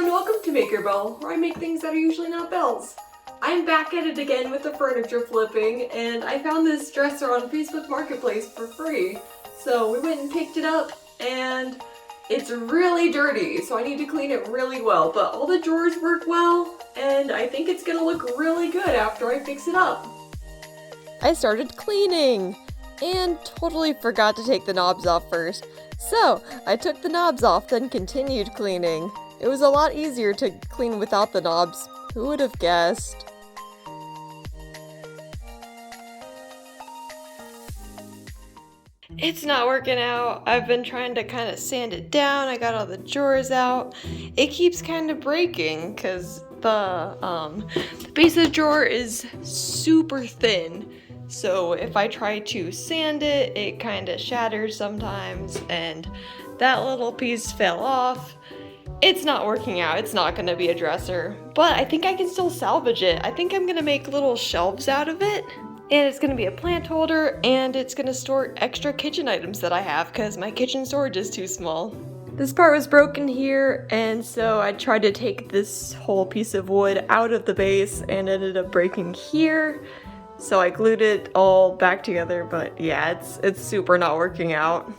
and welcome to Maker Bell, where I make things that are usually not bells. I'm back at it again with the furniture flipping, and I found this dresser on Facebook Marketplace for free. So we went and picked it up, and it's really dirty, so I need to clean it really well. But all the drawers work well, and I think it's gonna look really good after I fix it up. I started cleaning and totally forgot to take the knobs off first. So I took the knobs off, then continued cleaning. It was a lot easier to clean without the knobs. Who would have guessed? It's not working out. I've been trying to kind of sand it down. I got all the drawers out. It keeps kind of breaking because the base of the drawer is super thin. So if I try to sand it, it kind of shatters sometimes, and that little piece fell off. It's not working out. It's not going to be a dresser, but I think I can still salvage it. I think I'm going to make little shelves out of it, and it's going to be a plant holder, and it's going to store extra kitchen items that I have because my kitchen storage is too small. This part was broken here, and so I tried to take this whole piece of wood out of the base and ended up breaking here. So I glued it all back together, but yeah, it's super not working out.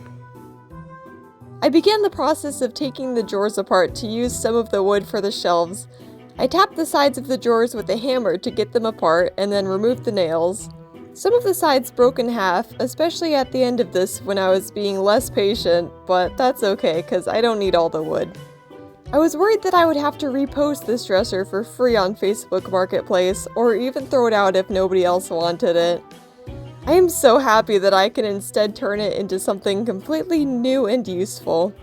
I began the process of taking the drawers apart to use some of the wood for the shelves. I tapped the sides of the drawers with a hammer to get them apart and then removed the nails. Some of the sides broke in half, especially at the end of this when I was being less patient, but that's okay because I don't need all the wood. I was worried that I would have to repost this dresser for free on Facebook Marketplace or even throw it out if nobody else wanted it. I am so happy that I can instead turn it into something completely new and useful.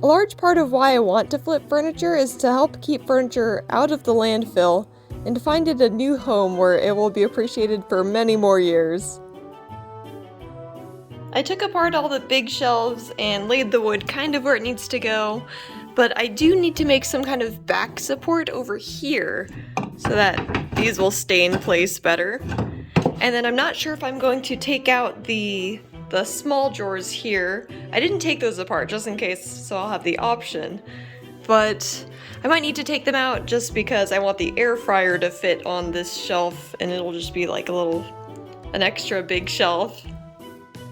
A large part of why I want to flip furniture is to help keep furniture out of the landfill and find it a new home where it will be appreciated for many more years. I took apart all the big shelves and laid the wood kind of where it needs to go, but I do need to make some kind of back support over here so that these will stay in place better. And then I'm not sure if I'm going to take out the small drawers here. I didn't take those apart just in case, so I'll have the option. But I might need to take them out just because I want the air fryer to fit on this shelf, and it'll just be like an extra big shelf.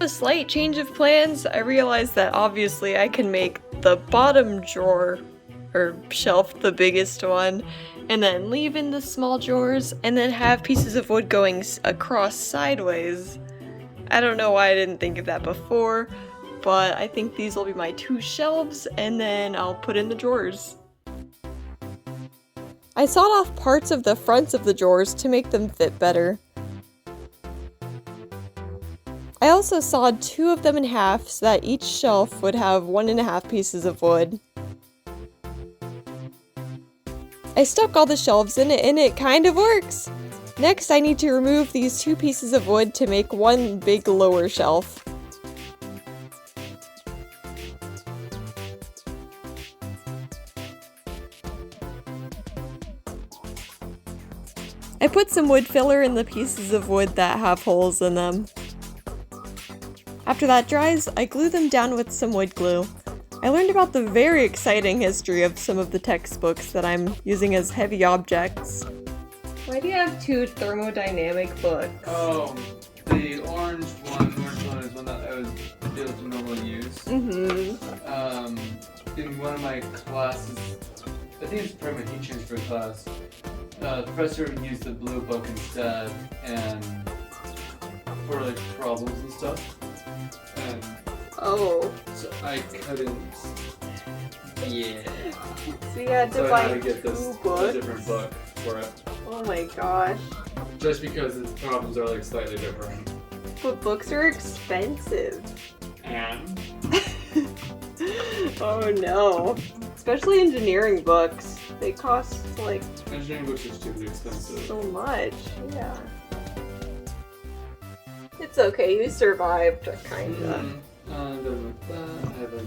A slight change of plans, I realized that obviously I can make the bottom drawer or shelf the biggest one, and then leave in the small drawers, and then have pieces of wood going across sideways. I don't know why I didn't think of that before, but I think these will be my two shelves, and then I'll put in the drawers. I sawed off parts of the fronts of the drawers to make them fit better. I also sawed two of them in half so that each shelf would have 1.5 pieces of wood. I stuck all the shelves in it and it kind of works! Next, I need to remove these two pieces of wood to make one big lower shelf. I put some wood filler in the pieces of wood that have holes in them. After that dries, I glue them down with some wood glue. I learned about the very exciting history of some of the textbooks that I'm using as heavy objects. Why do you have two thermodynamic books? Oh, the orange one is one that I was able to normally use. In one of my classes, I think it's part of my teaching for class, the professor used the blue book instead, and for like problems and stuff. And oh. So I couldn't. Yeah. So you had to so buy I had to get two books? a different book for it. Oh my gosh. Just because its problems are like slightly different. But books are expensive. And? Oh no. Especially engineering books. They cost like Engineering books are stupid expensive. so much. Yeah. It's okay, you survived, kinda. I'm done with that. I have a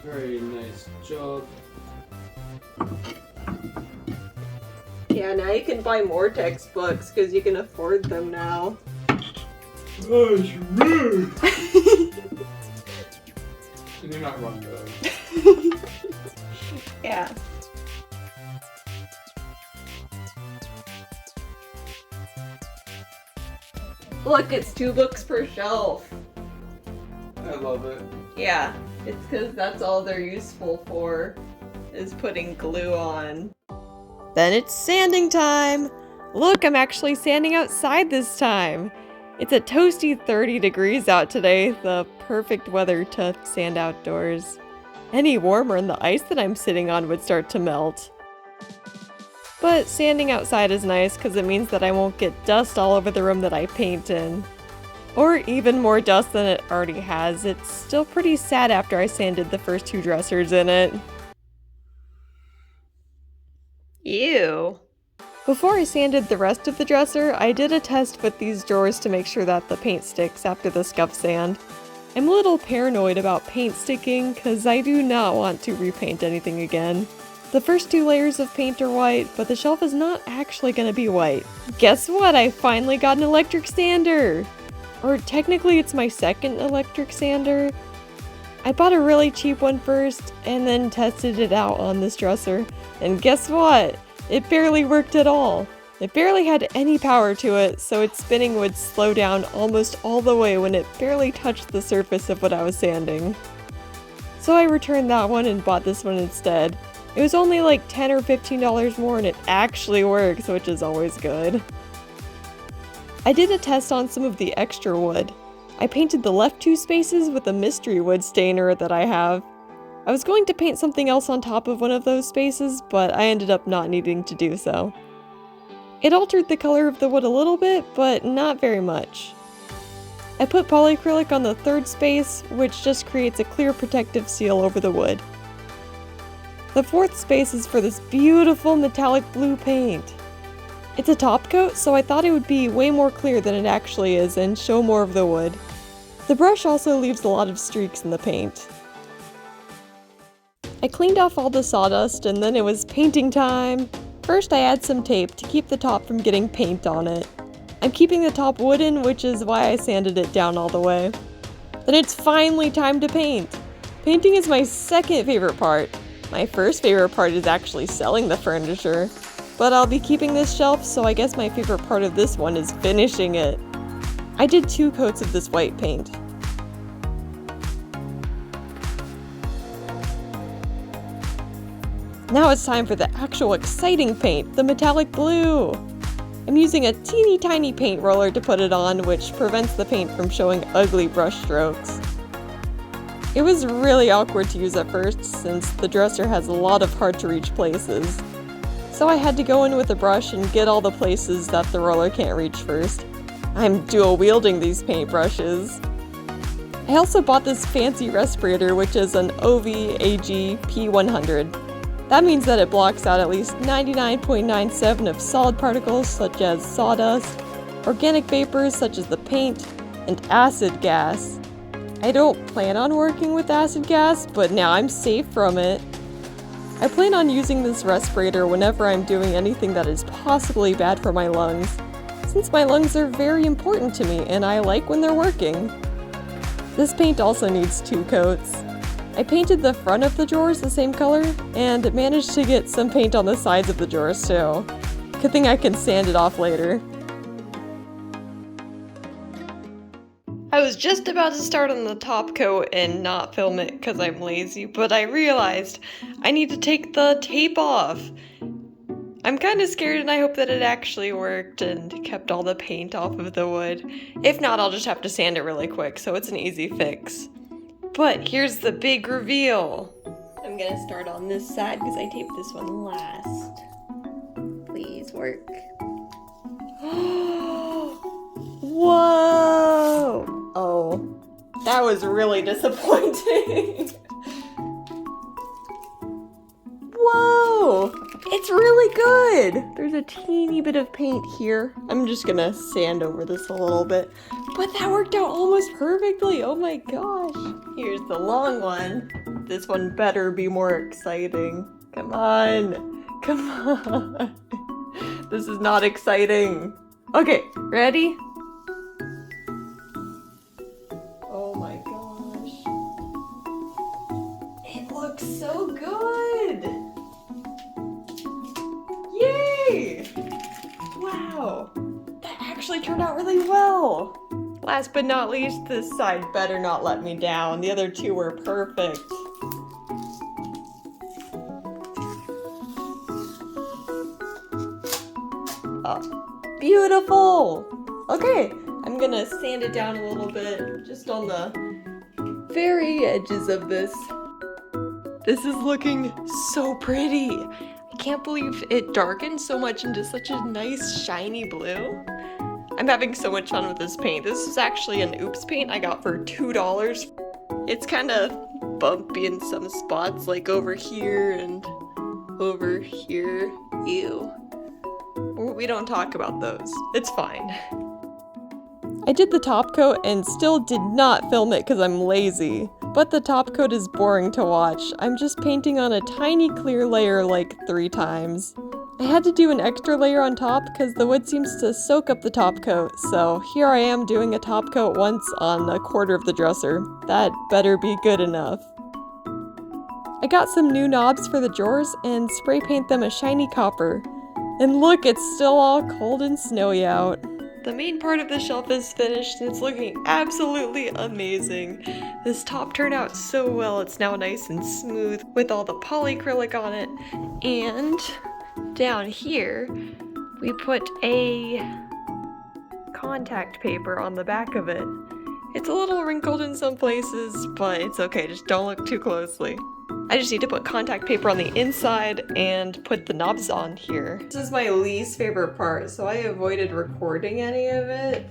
very nice job. Yeah, now you can buy more textbooks because you can afford them now. Gosh, rude! You're not wrong though. Yeah. Look, it's 2 books per shelf. I love it. Yeah, it's because that's all they're useful for, is putting glue on. Then it's sanding time! Look, I'm actually sanding outside this time! It's a toasty 30 degrees out today, the perfect weather to sand outdoors. Any warmer and the ice that I'm sitting on would start to melt. But sanding outside is nice because it means that I won't get dust all over the room that I paint in. Or even more dust than it already has. It's still pretty sad after I sanded the first 2 dressers in it. Ew. Before I sanded the rest of the dresser, I did a test with these drawers to make sure that the paint sticks after the scuff sand. I'm a little paranoid about paint sticking because I do not want to repaint anything again. The first 2 layers of paint are white, but the shelf is not actually going to be white. Guess what? I finally got an electric sander! Or technically it's my second electric sander. I bought a really cheap one first, and then tested it out on this dresser. And guess what? It barely worked at all. It barely had any power to it, so its spinning would slow down almost all the way when it barely touched the surface of what I was sanding. So I returned that one and bought this one instead. It was only like $10 or $15 more and it actually works, which is always good. I did a test on some of the extra wood. I painted the left 2 spaces with a mystery wood stainer that I have. I was going to paint something else on top of one of those spaces, but I ended up not needing to do so. It altered the color of the wood a little bit, but not very much. I put polyacrylic on the 3rd space, which just creates a clear protective seal over the wood. The 4th space is for this beautiful metallic blue paint. It's a top coat, so I thought it would be way more clear than it actually is and show more of the wood. The brush also leaves a lot of streaks in the paint. I cleaned off all the sawdust and then it was painting time! First I add some tape to keep the top from getting paint on it. I'm keeping the top wooden, which is why I sanded it down all the way. Then it's finally time to paint! Painting is my second favorite part. My first favorite part is actually selling the furniture. But I'll be keeping this shelf, so I guess my favorite part of this one is finishing it. I did 2 coats of this white paint. Now it's time for the actual exciting paint, the metallic blue! I'm using a teeny tiny paint roller to put it on, which prevents the paint from showing ugly brush strokes. It was really awkward to use at first, since the dresser has a lot of hard to reach places. So I had to go in with a brush and get all the places that the roller can't reach first. I'm dual wielding these paintbrushes. I also bought this fancy respirator, which is an OV-AG P100. That means that it blocks out at least 99.97% of solid particles such as sawdust, organic vapors such as the paint, and acid gas. I don't plan on working with acid gas, but now I'm safe from it. I plan on using this respirator whenever I'm doing anything that is possibly bad for my lungs, since my lungs are very important to me and I like when they're working. This paint also needs 2 coats. I painted the front of the drawers the same color, and managed to get some paint on the sides of the drawers too. Good thing I can sand it off later. I was just about to start on the top coat and not film it because I'm lazy, but I realized I need to take the tape off. I'm kind of scared and I hope that it actually worked and kept all the paint off of the wood. If not, I'll just have to sand it really quick, so it's an easy fix. But here's the big reveal. I'm gonna start on this side because I taped this one last. Please work. Whoa! Oh, that was really disappointing. Whoa! It's really good! There's a teeny bit of paint here. I'm just gonna sand over this a little bit. But that worked out almost perfectly! Oh my gosh! Here's the long one. This one better be more exciting. Come on! Come on! This is not exciting. Okay, ready? Oh my gosh. It looks so good! Yay! Wow! That actually turned out really well. Last but not least, this side better not let me down. The other two were perfect. Oh, beautiful! Okay, I'm gonna sand it down a little bit, just on the very edges of this. This is looking so pretty. I can't believe it darkened so much into such a nice shiny blue. I'm having so much fun with this paint. This is actually an Oops paint I got for $2. It's kind of bumpy in some spots, like over here and over here. Ew. We don't talk about those. It's fine. I did the top coat and still did not film it because I'm lazy. But the top coat is boring to watch. I'm just painting on a tiny clear layer like 3 times. I had to do an extra layer on top because the wood seems to soak up the top coat, so here I am doing a top coat once on a quarter of the dresser. That better be good enough. I got some new knobs for the drawers and spray paint them a shiny copper. And look, it's still all cold and snowy out. The main part of the shelf is finished and it's looking absolutely amazing. This top turned out so well. It's now nice and smooth with all the polyacrylic on it. And down here, we put a contact paper on the back of it. It's a little wrinkled in some places, but it's okay, just don't look too closely. I just need to put contact paper on the inside and put the knobs on here. This is my least favorite part, so I avoided recording any of it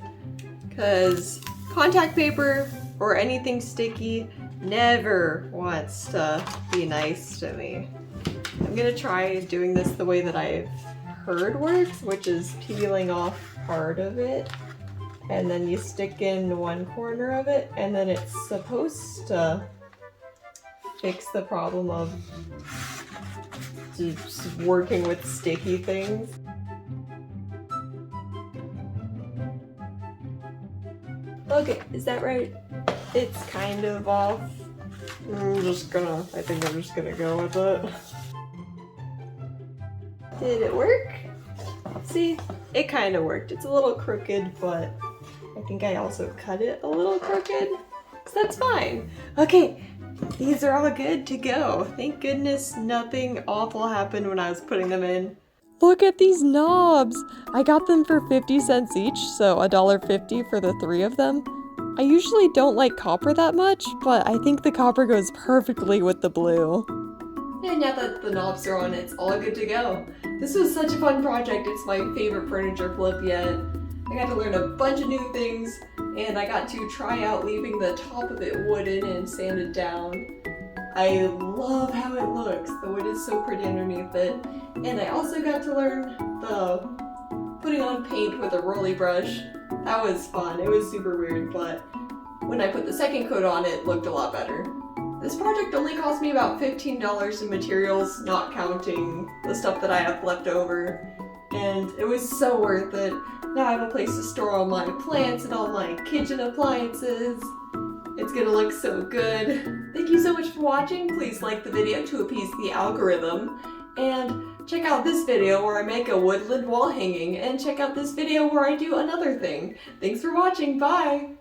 because contact paper or anything sticky never wants to be nice to me. I'm gonna try doing this the way that I've heard works, which is peeling off part of it and then you stick in one corner of it and then it's supposed to fix the problem of just working with sticky things. Okay, is that right? It's kind of off. I think I'm just gonna go with it. Did it work? See, it kind of worked. It's a little crooked, but I think I also cut it a little crooked, so that's fine. Okay. These are all good to go. Thank goodness nothing awful happened when I was putting them in. Look at these knobs! I got them for 50 cents each, so $1.50 for the 3 of them. I usually don't like copper that much, but I think the copper goes perfectly with the blue. And now that the knobs are on, it's all good to go. This was such a fun project. It's my favorite furniture flip yet. I got to learn a bunch of new things, and I got to try out leaving the top of it wooden and sanded down. I love how it looks. The wood is so pretty underneath it. And I also got to learn the putting on paint with a rolly brush. That was fun. It was super weird, but when I put the second coat on, it looked a lot better. This project only cost me about $15 in materials, not counting the stuff that I have left over. And it was so worth it. Now I have a place to store all my plants and all my kitchen appliances. It's gonna look so good. Thank you so much for watching. Please like the video to appease the algorithm. And check out this video where I make a woodland wall hanging. And check out this video where I do another thing. Thanks for watching. Bye!